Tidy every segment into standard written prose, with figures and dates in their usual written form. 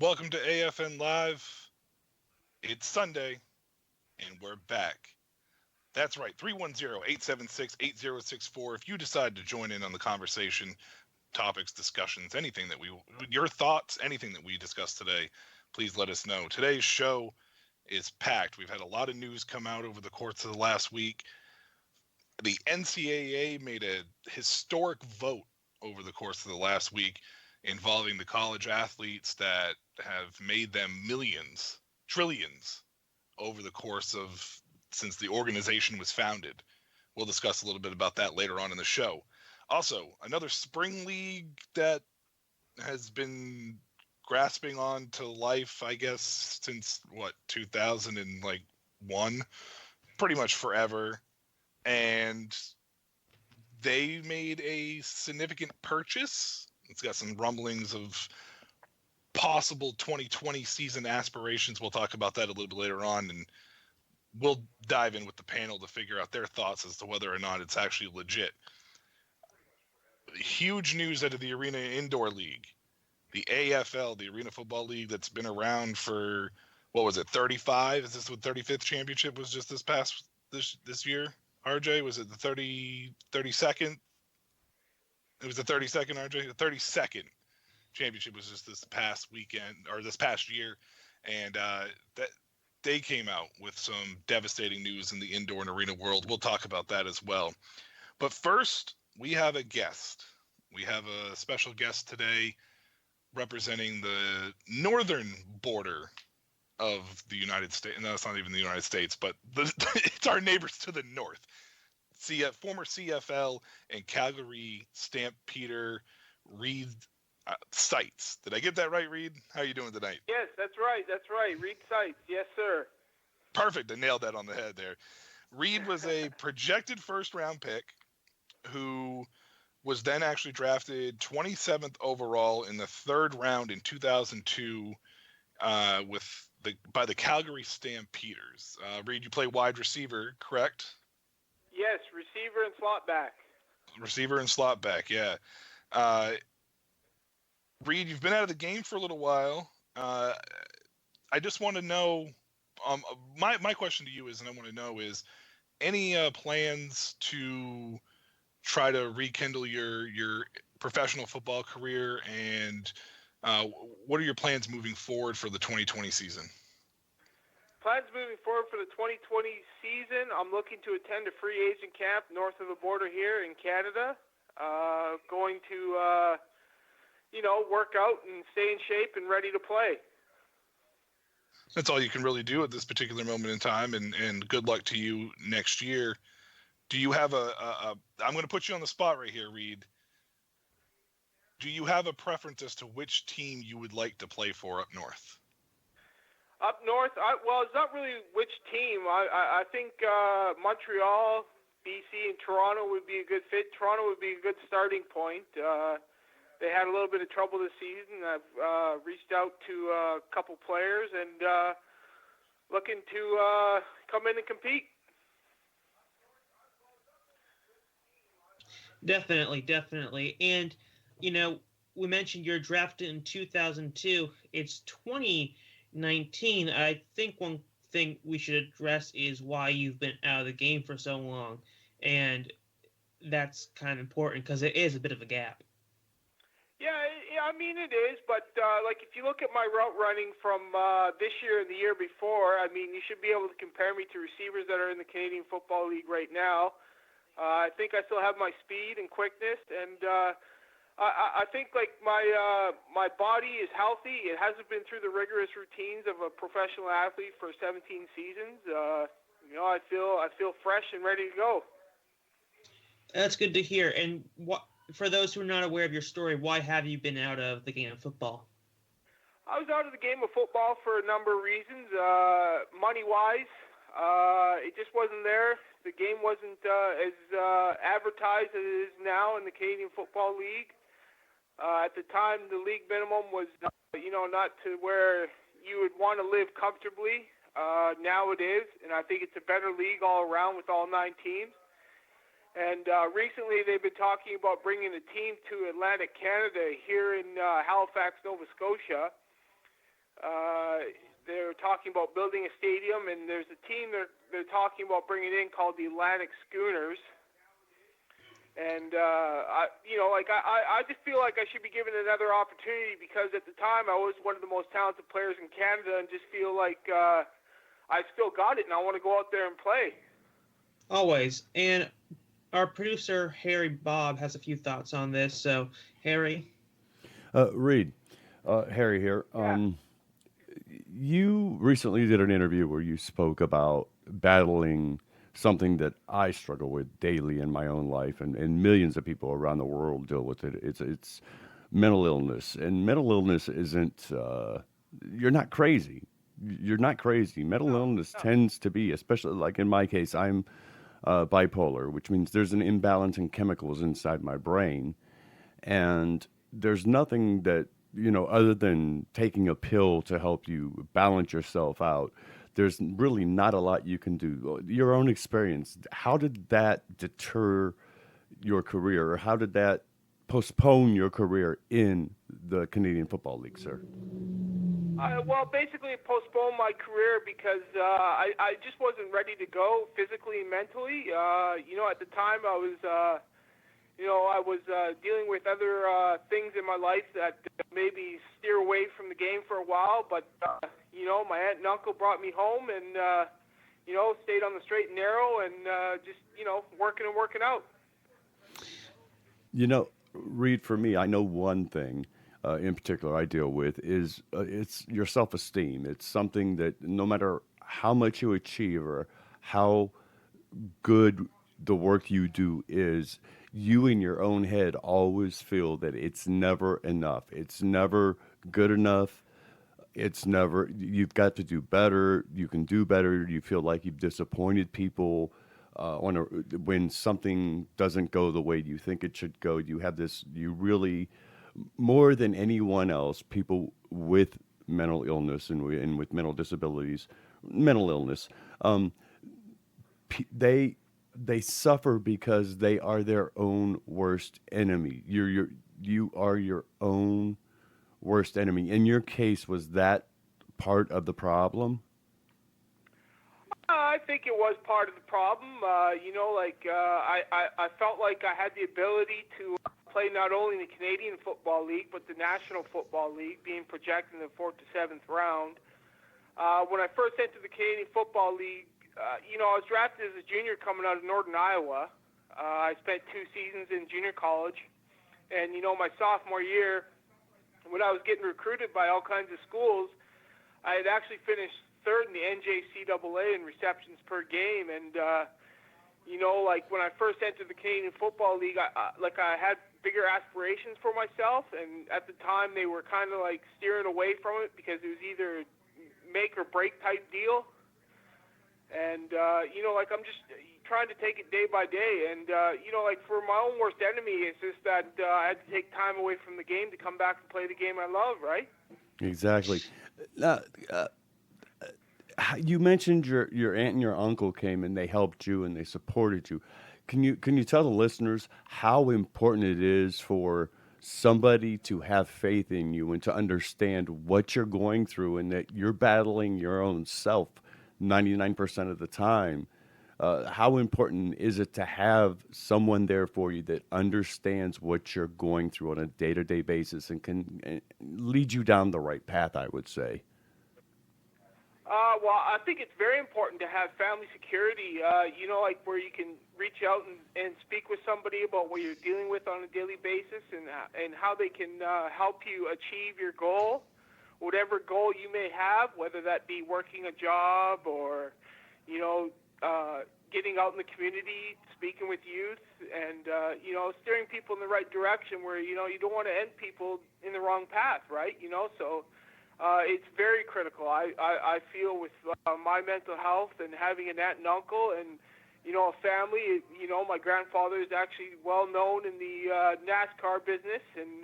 Welcome to AFN Live. It's Sunday, and we're back. That's right, 310-876-8064. If you decide to join in on the conversation, topics, discussions, your thoughts, anything that we discussed today, please let us know. Today's show is packed. We've had a lot of news come out over the course of the last week. The NCAA made a historic vote over the course of the last week involving the college athletes that have made them millions, trillions over the course of since the organization was founded. We'll discuss a little bit about that later on in the show. Also, another spring league that has been grasping on to life, I guess, since 2001, pretty much forever. And they made a significant purchase. It's got some rumblings of possible 2020 season aspirations. We'll talk about that a little bit later on, and we'll dive in with the panel to figure out their thoughts as to whether or not it's actually legit. Huge news out of the Arena Indoor League, the AFL, the Arena Football League, that's been around for, 35? Is this what 35th championship was just this year? RJ, was it the 32nd? It was the 32nd, RJ? The 32nd championship was just this past weekend, or this past year, and that they came out with some devastating news in the indoor and arena world. We'll talk about that as well. But first, we have a guest. We have a special guest today representing the northern border of the United States. No, it's not even the United States, but it's our neighbors to the north. Former CFL and Calgary Stampeder Reid Seitz. Did I get that right, Reid? How are you doing tonight? Yes, that's right. Reid Seitz. Yes, sir. Perfect. I nailed that on the head there. Reid was a projected first-round pick who was then actually drafted 27th overall in the third round in 2002 by the Calgary Stampeders. Reid, you play wide receiver, correct? Yes, receiver and slot back. Receiver and slot back, yeah. Reid, you've been out of the game for a little while. I just want to know, my question to you is, and I want to know is, any plans to try to rekindle your professional football career, and what are your plans moving forward for the 2020 season? Plans moving forward for the 2020 season, I'm looking to attend a free agent camp north of the border here in Canada. Going to, work out and stay in shape and ready to play. That's all you can really do at this particular moment in time, and good luck to you next year. Do you have I'm going to put you on the spot right here, Reid. Do you have a preference as to which team you would like to play for up north? Up north, it's not really which team. I think Montreal, BC, and Toronto would be a good fit. Toronto would be a good starting point. They had a little bit of trouble this season. I've reached out to a couple players and looking to come in and compete. Definitely. And, we mentioned you're drafted in 2002. It's 2019. I think one thing we should address is why you've been out of the game for so long. And that's kind of important because it is a bit of a gap. Yeah, I mean it is, but if you look at my route running from this year and the year before, I mean you should be able to compare me to receivers that are in the Canadian Football League right now. I think I still have my speed and quickness, and I think my body is healthy. It hasn't been through the rigorous routines of a professional athlete for 17 seasons. I feel fresh and ready to go. That's good to hear. And for those who are not aware of your story, why have you been out of the game of football? I was out of the game of football for a number of reasons. Money-wise, it just wasn't there. The game wasn't as advertised as it is now in the Canadian Football League. At the time, the league minimum was, not to where you would want to live comfortably. Now it is, and I think it's a better league all around with all 9 teams. And recently they've been talking about bringing a team to Atlantic Canada here in Halifax, Nova Scotia. They're talking about building a stadium, and there's a team they're talking about bringing in called the Atlantic Schooners. And I just feel like I should be given another opportunity, because at the time I was one of the most talented players in Canada, and just feel like I still got it, and I want to go out there and play. Always. And our producer, Harry Bob, has a few thoughts on this. So, Harry? Reid, Harry here. Yeah. You recently did an interview where you spoke about battling something that I struggle with daily in my own life, and millions of people around the world deal with it. It's mental illness. And mental illness isn't, you're not crazy. You're not crazy. Mental illness tends to be, especially like in my case, I'm bipolar, which means there's an imbalance in chemicals inside my brain. And there's nothing that, other than taking a pill to help you balance yourself out, there's really not a lot you can do. Your own experience, how did that deter your career, or how did that postpone your career in the Canadian Football League, sir? Well, basically it postponed my career because I just wasn't ready to go physically and mentally. At the time I was dealing with other things in my life that maybe steer away from the game for a while. But, my aunt and uncle brought me home and, stayed on the straight and narrow and just, working and working out. Reid, for me, I know one thing in particular I deal with is it's your self-esteem. It's something that no matter how much you achieve or how good the work you do is, you in your own head always feel that it's never enough. It's never good enough. You've got to do better. You can do better. You feel like you've disappointed people when something doesn't go the way you think it should go. You really, more than anyone else, people with mental illness and with mental disabilities, mental illness, they suffer because they are their own worst enemy. You are your own worst enemy. In your case, was that part of the problem? I think it was part of the problem. I felt like I had the ability to play not only in the Canadian Football League, but the National Football League, being projected in the 4th to 7th round. When I first entered the Canadian Football League, I was drafted as a junior coming out of Northern Iowa. I spent 2 seasons in junior college. And, my sophomore year, when I was getting recruited by all kinds of schools, I had actually finished 3rd in the NJCAA in receptions per game. And, when I first entered the Canadian Football League, I had bigger aspirations for myself. And at the time, they were kind of like steering away from it because it was either make or break type deal. And, I'm just trying to take it day by day. And, for my own worst enemy, it's just that I had to take time away from the game to come back and play the game I love, right? Exactly. You mentioned your aunt and your uncle came and they helped you and they supported you. Can you tell the listeners how important it is for somebody to have faith in you and to understand what you're going through and that you're battling your own self 99% of the time? How important is it to have someone there for you that understands what you're going through on a day-to-day basis and can lead you down the right path, I would say? Well, I think it's very important to have family security, where you can reach out and speak with somebody about what you're dealing with on a daily basis and how they can help you achieve your goal, whatever goal you may have, whether that be working a job or, getting out in the community, speaking with youth, and, steering people in the right direction where, you don't want to end people in the wrong path, right? So it's very critical. I feel with my mental health and having an aunt and uncle and, a family, my grandfather is actually well known in the NASCAR business, and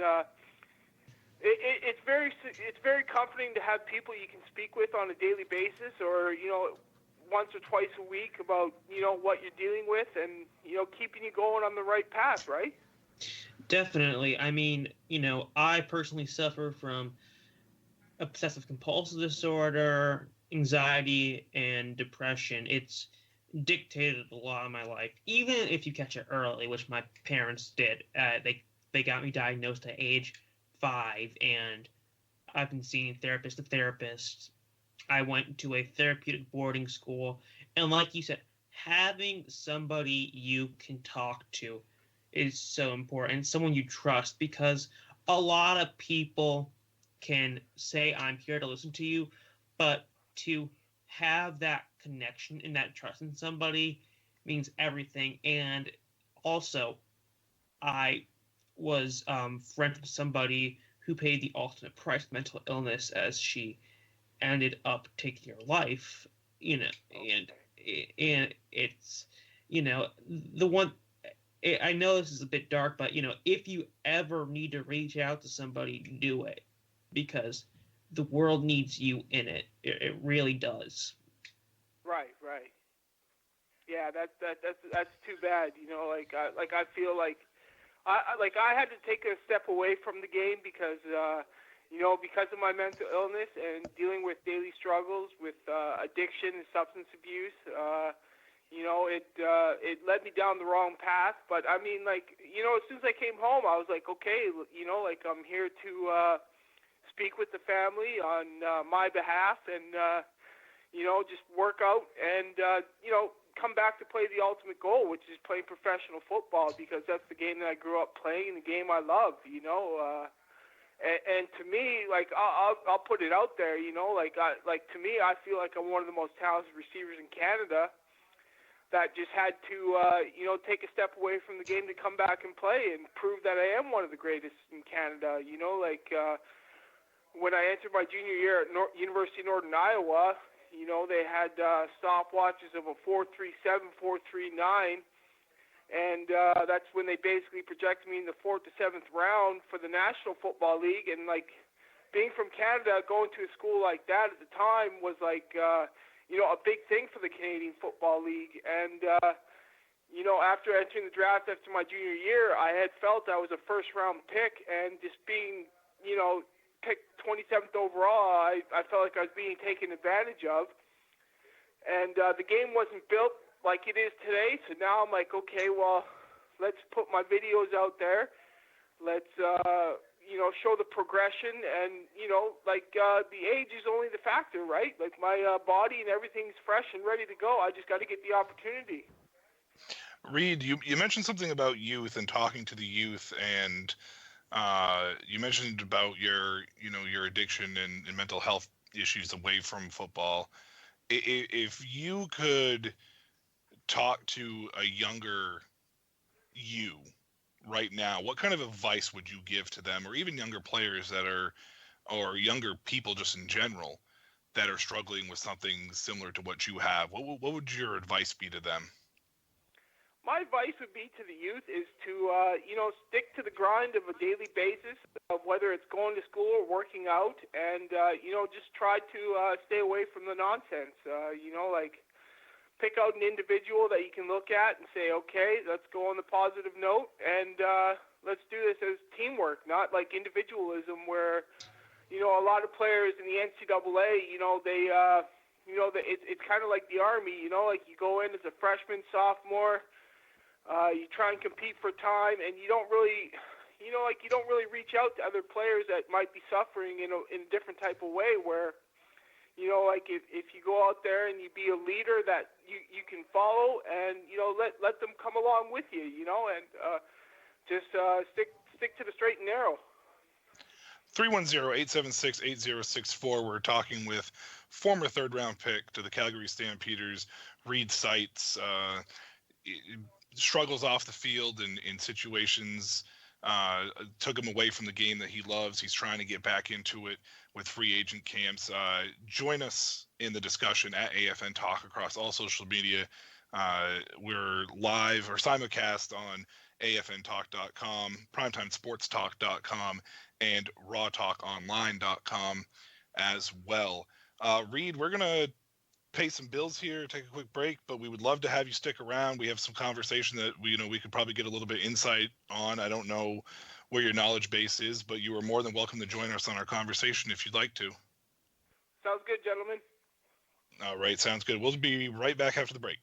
it's very comforting to have people you can speak with on a daily basis or, once or twice a week about, what you're dealing with and, keeping you going on the right path, right? Definitely. I mean, I personally suffer from obsessive compulsive disorder, anxiety, and depression. It's dictated a lot of my life. Even if you catch it early, which my parents did, they got me diagnosed at age 5, and I've been seeing therapist to therapist. I went to a therapeutic boarding school, and like you said, having somebody you can talk to is so important. Someone you trust, because a lot of people can say, I'm here to listen to you, but to have that connection and that trust in somebody means everything. And also, I was friends with somebody who paid the ultimate price of mental illness, as she ended up taking her life, and it's, the one. I know this is a bit dark, but if you ever need to reach out to somebody, do it, because the world needs you in it. It really does. Right. Yeah, that's too bad. I feel like I had to take a step away from the game because because of my mental illness and dealing with daily struggles with addiction and substance abuse. It led me down the wrong path. But I mean, as soon as I came home, I was like, okay, I'm here to speak with the family on my behalf, and just work out and come back to play the ultimate goal, which is playing professional football, because that's the game that I grew up playing, the game I love. And to me, I'll put it out there, to me, I feel like I'm one of the most talented receivers in Canada that just had to, take a step away from the game to come back and play and prove that I am one of the greatest in Canada. When I entered my junior year at University of Northern Iowa, they had stopwatches of a 4.37, 4.39, and that's when they basically projected me in the 4th to 7th round for the National Football League. And being from Canada, going to a school like that at the time was a big thing for the Canadian Football League. And after entering the draft after my junior year, I had felt I was a first-round pick, and just being picked 27th overall, I felt like I was being taken advantage of. And the game wasn't built like it is today, so now I'm like, okay, well, let's put my videos out there. Let's, show the progression, and, the age is only the factor, right? My body and everything's fresh and ready to go. I just got to get the opportunity. Reid, you mentioned something about youth and talking to the youth, and you mentioned about your addiction and mental health issues away from football. If you could talk to a younger you right now, what kind of advice would you give to them, or even younger players or younger people just in general that are struggling with something similar to what you have? What would your advice be to them? My advice would be to the youth is to, stick to the grind of a daily basis, of whether it's going to school or working out, and, just try to stay away from the nonsense. Pick out an individual that you can look at and say, okay, let's go on the positive note, and let's do this as teamwork, not like individualism where, a lot of players in the NCAA, it's kind of like the Army, you go in as a freshman, sophomore, you try and compete for time, and you don't really reach out to other players that might be suffering in a different type of way where, if you go out there and you be a leader that you can follow, and, let them come along with you, and just stick to the straight and narrow. 310-876-8064. We're talking with former third-round pick to the Calgary Stampeders, Reid Seitz. Struggles off the field in situations took him away from the game that he loves. He's trying to get back into it with free agent camps. Join us in the discussion at AFN Talk across all social media. We're live or simulcast on afntalk.com, primetimesportstalk.com, and rawtalkonline.com as well. Reid, we're going to pay some bills here, take a quick break, but we would love to have you stick around. We have some conversation that we could probably get a little bit insight on. I don't know where your knowledge base is, but you are more than welcome to join us on our conversation if you'd like to. Sounds good, gentlemen. All right, sounds good. We'll be right back after the break.